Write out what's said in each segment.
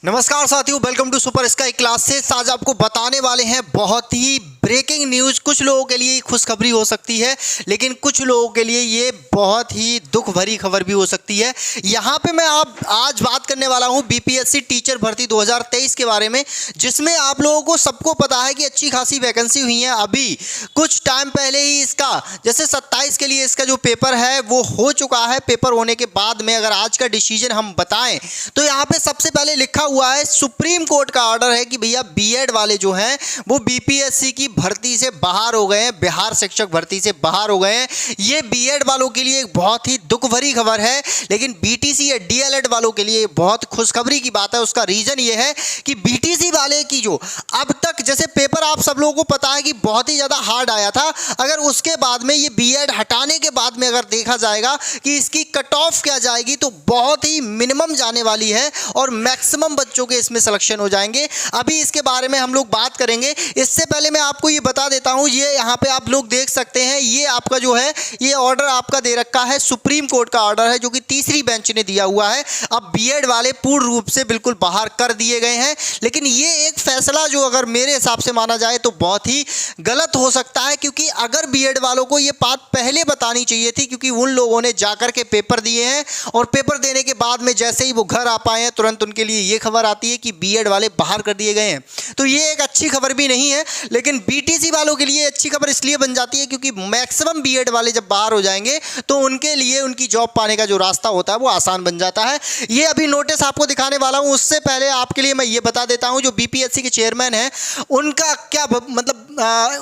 नमस्कार साथियों, welcome to super sky classes. आज आपको बताने वाले हैं बहुत ही ब्रेकिंग न्यूज़। कुछ लोगों के लिए खुशखबरी हो सकती है, लेकिन कुछ लोगों के लिए ये बहुत ही दुख भरी खबर भी हो सकती है। यहाँ पे मैं आज बात करने वाला हूँ बीपीएससी टीचर भर्ती 2023 के बारे में, जिसमें आप लोगों को सबको पता है कि अच्छी खासी वैकेंसी हुई है। अभी कुछ टाइम पहले ही इसका जैसे 27 के लिए इसका जो पेपर है वो हो चुका है। पेपर होने के बाद में अगर आज का डिसीजन हम बताएं तो यहाँ पे सबसे पहले लिखा हुआ है, सुप्रीम कोर्ट का ऑर्डर है कि भैया बीएड वाले जो हैं वो बीपीएससी की भर्ती से बाहर हो गए हैं, बिहार शिक्षक भर्ती से बाहर हो गए हैं। ये बीएड वालों के लिए एक बहुत ही दुख भरी खबर है, लेकिन बीटीसी या डीएलएड वालों के लिए बहुत खुशखबरी की बात है। उसका रीजन ये है कि बीटीसी वाले की जो अब तक जैसे पेपर आप सब लोगों को पता है कि बहुत ही ज़्यादा हार्ड आया था, अगर उसके बाद में ये बीएड हटाने के बाद में अगर देखा जाएगा कि इसकी कट ऑफ क्या जाएगी तो बहुत ही मिनिमम जाने वाली है और मैक्सिमम बच्चों के इसमें सिलेक्शन हो जाएंगे। अभी इसके बारे में हम लोग बात करेंगे। इससे पहले मैं आपको ये बता देता हूँ, ये यहाँ पे आप लोग देख सकते हैं, ये आपका जो है ये ऑर्डर आपका दे रखा है, सुप्रीम कोर्ट का ऑर्डर है जो कि तीसरी बेंच ने दिया हुआ है। अब बीएड वाले पूर्ण रूप से बिल्कुल बाहर कर दिए गए हैं, लेकिन ये एक फैसला जो अगर मेरे हिसाब से माना जाए तो बहुत ही गलत हो सकता है, क्योंकि अगर बीएड वालों को ये बात पहले बतानी चाहिए थी, क्योंकि उन लोगों ने जाकर के पेपर दिए हैं और पेपर देने के बाद में जैसे ही वो घर आ पाए हैं तुरंत उनके लिए ये खबर आती है कि बीएड वाले बाहर कर दिए गए हैं। तो ये एक अच्छी खबर भी नहीं है, लेकिन बीटीसी वालों के लिए अच्छी खबर इसलिए बन जाती है क्योंकि मैक्सिमम बीएड वाले जब बाहर हो जाएंगे तो उनके लिए उनकी जॉब पाने का जो रास्ता होता है वो आसान बन जाता है। ये अभी नोटिस आपको दिखाने वाला हूं, उससे पहले आपके लिए मैं ये बता देता हूं, जो बीपीएससी के चेयरमैन हैं उनका क्या मतलब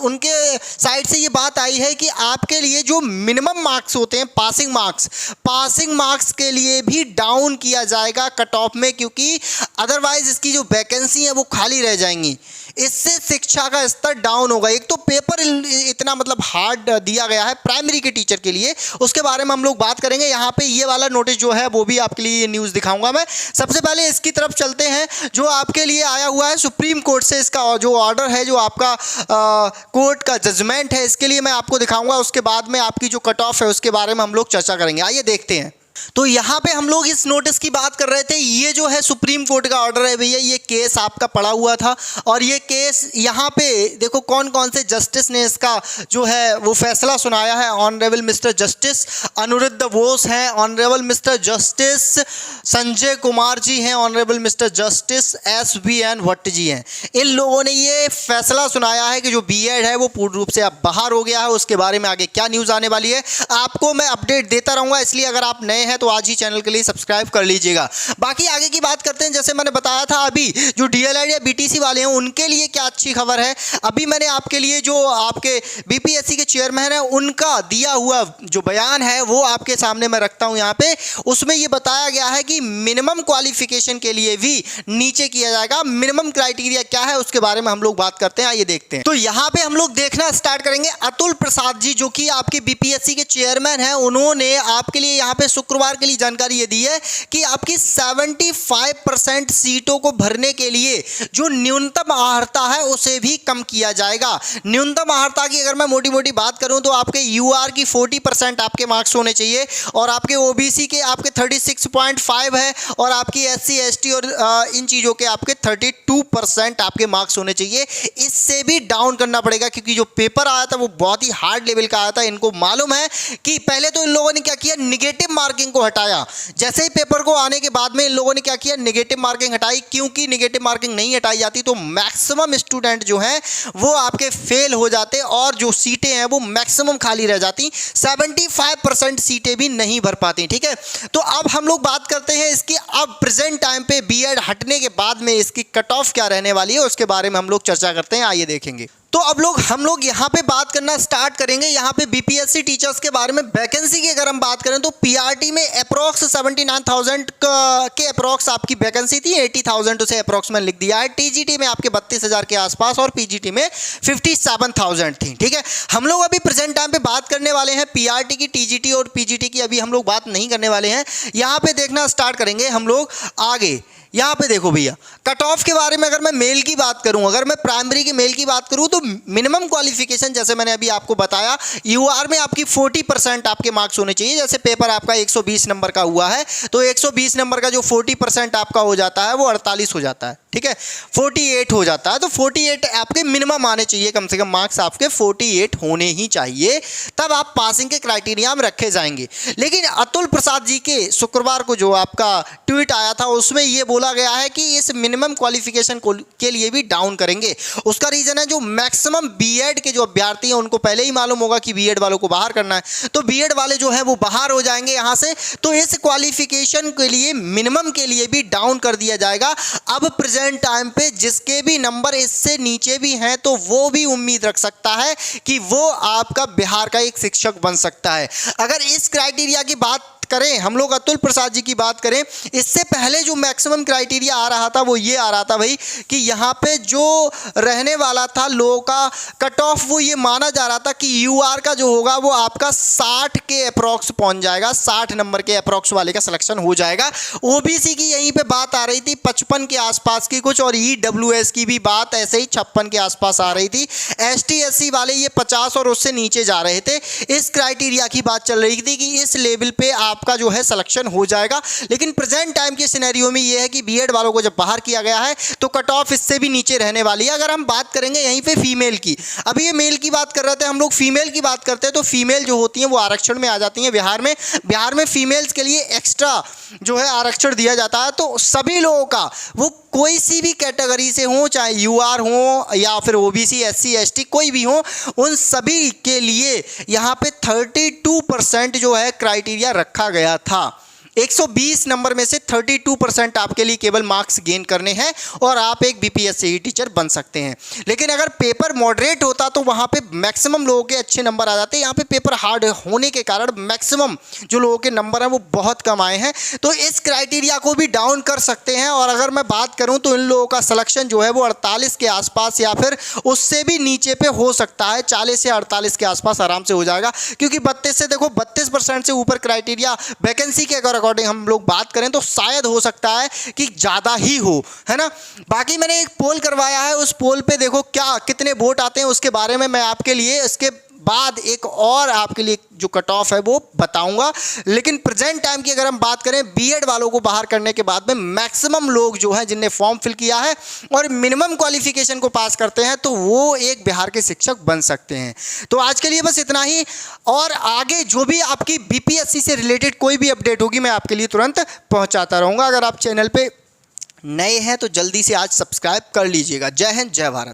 उनके साइड से ये बात आई है कि आपके लिए जो मिनिमम मार्क्स होते हैं पासिंग मार्क्स के लिए भी डाउन किया जाएगा कट ऑफ में, क्योंकि अदरवाइज इसकी जो वैकेंसी है वो खाली रह जाएंगी। इससे शिक्षा का स्तर डाउन होगा। एक तो पेपर इतना मतलब हार्ड दिया गया है प्राइमरी के टीचर के लिए, उसके बारे में हम लोग बात करेंगे। यहाँ पे ये वाला नोटिस जो है वो भी आपके लिए न्यूज़ दिखाऊंगा मैं। सबसे पहले इसकी तरफ चलते हैं, जो आपके लिए आया हुआ है सुप्रीम कोर्ट से, इसका जो ऑर्डर है, जो आपका कोर्ट का जजमेंट है, इसके लिए मैं आपको दिखाऊंगा। उसके बाद में आपकी जो कट ऑफ है उसके बारे में हम लोग चर्चा करेंगे। आइए देखते हैं। तो यहाँ पे हम लोग इस नोटिस की बात कर रहे थे। ये जो है सुप्रीम कोर्ट का ऑर्डर है भैया, ये केस आपका पड़ा हुआ था और ये केस यहाँ पे देखो कौन कौन से जस्टिस ने इसका जो है वो फैसला सुनाया है। Honourable mister justice Aniruddha Bose हैं, honourable mister justice Sanjay Kumar ji हैं, honourable mister justice SBN Bhatt ji हैं। इन लोगों ने ये फैसला सुनाया है कि जो बीएड है वो पूर्ण रूप से अब बाहर हो गया है। उसके बारे में आगे क्या न्यूज़ आने वाली है आपको मैं अपडेट देता रहूँगा, इसलिए अगर आप नए हैं तो आज ही चैनल के लिए सब्सक्राइब कर लीजिएगा। बाकी आगे की बात करते हैं। जैसे मैंने बताया था, अभी जो डीएलएड या बीटीसी वाले हैं उनके लिए क्या अच्छी खबर है। अभी मैंने आपके लिए जो आपके बीपीएससी के चेयरमैन है उनका दिया हुआ जो बयान है वो आपके सामने मैं रखता हूं यहाँ पे। उसमें ये बताया गया है कि मिनिमम क्वालिफिकेशन के लिए भी नीचे किया जाएगा। मिनिमम क्राइटेरिया क्या है उसके बारे में हम लोग बात करते हैं, आइए देखते हैं। तो यहाँ पे हम लोग देखना स्टार्ट करेंगे। अतुल प्रसाद जी जो कि आपके बीपीएससी के चेयरमैन हैं, उन्होंने आपके लिए यहाँ पे शुक्रवार के लिए जानकारी ये दी है कि आपकी 75% सीटों को भरने के लिए जो न्यूनतम अर्हता है उसे भी कम किया जाएगा। न्यूनतम अर्हता की अगर मैं मोटी मोटी बात करूं तो आपके यूआर की 40% आपके मार्क्स होने चाहिए और आपके ओबीसी के आपके 36.5 है और आपकी एससी एसटी और इन चीज़ों के आपके 32% आपके मार्क्स होने चाहिए। इससे भी डाउन करना पड़ेगा, क्योंकि जो पेपर आया था वो बहुत ही हार्ड लेवल का आया था। इनको मालूम है कि पहले तो इन लोगों ने क्या किया, निगेटिव मार्किंग को हटाया। जैसे ही पेपर को आने के बाद में इन लोगों ने क्या किया, नेगेटिव मार्किंग हटाई, क्योंकि नेगेटिव मार्किंग नहीं हटाई जाती तो मैक्सिमम स्टूडेंट जो हैं वो आपके फेल हो जाते और जो सीटें हैं वो मैक्सिमम खाली रह जाती। 75% सीटें भी नहीं भर पाती। ठीक है, तो अब हम लोग बात करते हैं इसकी अब प्रेजेंट टाइम पे बीएड हटने के बाद में इसकी कट ऑफ क्या रहने वाली है उसके बारे में हम लोग चर्चा करते हैं, आइए देखेंगे। तो अब हम लोग यहाँ पे बात करना स्टार्ट करेंगे। यहाँ पे बीपीएससी टीचर्स के बारे में वैकेंसी की अगर हम बात करें तो पीआरटी में अप्रॉक्स 79,000 के अप्रॉक्स आपकी वैकेंसी थी, 80,000 उसे अप्रॉक्स में लिख दिया है। टीजीटी में आपके 32,000 के आसपास और पीजीटी में 57,000 थी। ठीक है, हम लोग अभी प्रेजेंट टाइम पे बात करने वाले हैं पीआरटी की, टीजीटी और पीजीटी की अभी हम लोग बात नहीं करने वाले हैं। यहाँ पे देखना स्टार्ट करेंगे हम लोग आगे। यहाँ पे देखो भैया, कट ऑफ के बारे में अगर मैं मेल की बात करूँ, अगर मैं प्राइमरी के मेल की बात करूँ तो तो मिनिमम क्वालिफिकेशन जैसे मैंने अभी आपको बताया, यूआर में आपकी 40% आपके मार्क्स होने चाहिए। जैसे पेपर आपका 120 नंबर का हुआ है तो 120 नंबर का जो 40% आपका हो जाता है वो 48 हो जाता है, ठीक है, 48 हो जाता है। तो 48 आपके मिनिमम आने चाहिए, कम से कम मार्क्स आपके 48 होने ही चाहिए, तब आप पासिंग के क्राइटेरिया में रखे जाएंगे। लेकिन अतुल प्रसाद जी के शुक्रवार को जो आपका ट्वीट आया था उसमें ये बोला गया है कि इस मिनिमम क्वालिफिकेशन के लिए भी डाउन करेंगे। उसका रीजन है जो मैक्सिमम बीएड के जो अभ्यर्थी हैं उनको पहले ही मालूम होगा कि बीएड वालों को बाहर करना है, तो बीएड वाले जो है वो बाहर हो जाएंगे यहां से, तो इस क्वालिफिकेशन के लिए मिनिमम के लिए भी डाउन कर दिया जाएगा। अब प्रेजेंट टाइम पे जिसके भी नंबर इससे नीचे भी हैं तो वो भी उम्मीद रख सकता है कि वो आपका बिहार का एक शिक्षक बन सकता है। अगर इस क्राइटेरिया की बात करें हम लोग, अतुल प्रसाद जी की बात करें, इससे पहले जो मैक्सिमम क्राइटेरिया आ रहा था वो ये आ रहा था भाई कि यहाँ पे जो रहने वाला था लोगों का कट ऑफ, वो ये माना जा रहा था कि यूआर का जो होगा वो आपका 60 के अप्रॉक्स पहुंच जाएगा, 60 नंबर के अप्रॉक्स वाले का सिलेक्शन हो जाएगा। ओबीसी की यहीं पे बात आ रही थी 55 के आसपास की कुछ, और ईडब्ल्यूएस की भी बात ऐसे ही 56 के आसपास आ रही थी। एसटी एससी वाले ये 50 और उससे नीचे जा रहे थे। इस क्राइटेरिया की बात चल रही थी कि इस लेवल पे आपका जो है सिलेक्शन हो जाएगा। लेकिन प्रेजेंट टाइम के सिनेरियो में ये है कि बीएड वालों को जब बाहर किया गया है तो कट ऑफ इससे भी नीचे रहने वाली है। अगर हम बात करेंगे यहीं पे फीमेल की, अभी ये मेल की बात कर रहे थे हम लोग, फीमेल की बात करते हैं तो फीमेल जो होती हैं वो आरक्षण में आ जाती हैं। बिहार में फीमेल्स के लिए एक्स्ट्रा जो है आरक्षण दिया जाता है। तो सभी लोगों का, वो कोई सी भी कैटेगरी से हो, चाहे यूआर हो या फिर ओबीसी एससी एसटी कोई भी हो, उन सभी के लिए यहाँ पे 32% जो है क्राइटेरिया रखा गया था। 120 नंबर में से 32% आपके लिए केवल मार्क्स गेन करने हैं और आप एक बीपीएससी टीचर बन सकते हैं। लेकिन अगर पेपर मॉडरेट होता तो वहाँ पे मैक्सिमम लोगों के अच्छे नंबर आ जाते। यहाँ पे पेपर हार्ड होने के कारण मैक्सिमम जो लोगों के नंबर हैं वो बहुत कम आए हैं, तो इस क्राइटेरिया को भी डाउन कर सकते हैं। और अगर मैं बात करूँ तो इन लोगों का सिलेक्शन जो है वो 48 के आसपास या फिर उससे भी नीचे पे हो सकता है, 40 से 48 के आसपास आराम से हो जाएगा। क्योंकि 32 से देखो 32% से ऊपर क्राइटेरिया वैकेंसी के अगर अकॉर्डिंग हम लोग बात करें तो शायद हो सकता है कि ज़्यादा ही हो, है ना। बाकी मैंने एक पोल करवाया है, उस पोल पे देखो क्या कितने वोट आते हैं, उसके बारे में मैं आपके लिए इसके बाद एक और आपके लिए जो कट ऑफ है वो बताऊंगा। लेकिन प्रेजेंट टाइम की अगर हम बात करें बीएड वालों को बाहर करने के बाद में मैक्सिमम लोग जो हैं जिनने फॉर्म फिल किया है और मिनिमम क्वालिफिकेशन को पास करते हैं तो वो एक बिहार के शिक्षक बन सकते हैं। तो आज के लिए बस इतना ही, और आगे जो भी आपकी बीपीएससी से रिलेटेड कोई भी अपडेट होगी मैं आपके लिए तुरंत पहुंचाता रहूँगा। अगर आप चैनल पे नए हैं तो जल्दी से आज सब्सक्राइब कर लीजिएगा। जय हिंद, जय भारत।